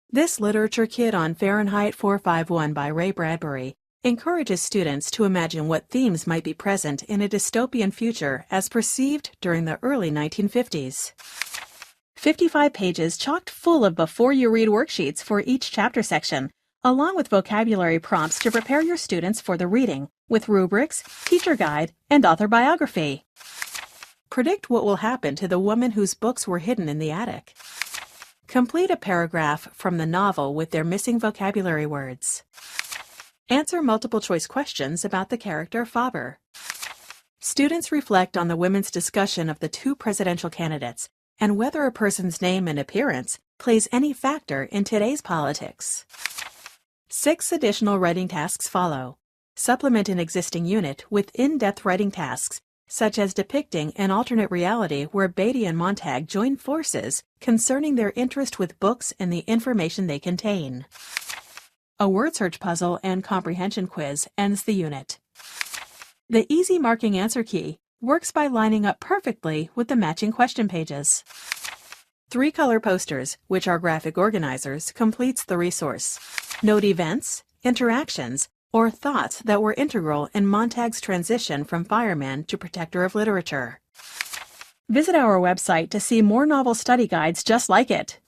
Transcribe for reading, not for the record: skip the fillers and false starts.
This literature kit on Fahrenheit 451 by Ray Bradbury encourages students to imagine what themes might be present in a dystopian future as perceived during the early 1950s. 55 pages chocked full of before-you-read worksheets for each chapter section, along with vocabulary prompts to prepare your students for the reading, with rubrics, teacher guide, and author biography. Predict what will happen to the woman whose books were hidden in the attic. Complete a paragraph from the novel with their missing vocabulary words. Answer multiple-choice questions about the character Faber. Students reflect on the women's discussion of the two presidential candidates and whether a person's name and appearance plays any factor in today's politics. 6 additional writing tasks follow. Supplement an existing unit with in-depth writing tasks, such as depicting an alternate reality where Beatty and Montag join forces concerning their interest with books and the information they contain. A word search puzzle and comprehension quiz ends the unit. The easy marking answer key works by lining up perfectly with the matching question pages. 3 color posters, which are graphic organizers, completes the resource. Note events, interactions, or thoughts that were integral in Montag's transition from fireman to protector of literature. Visit our website to see more novel study guides just like it.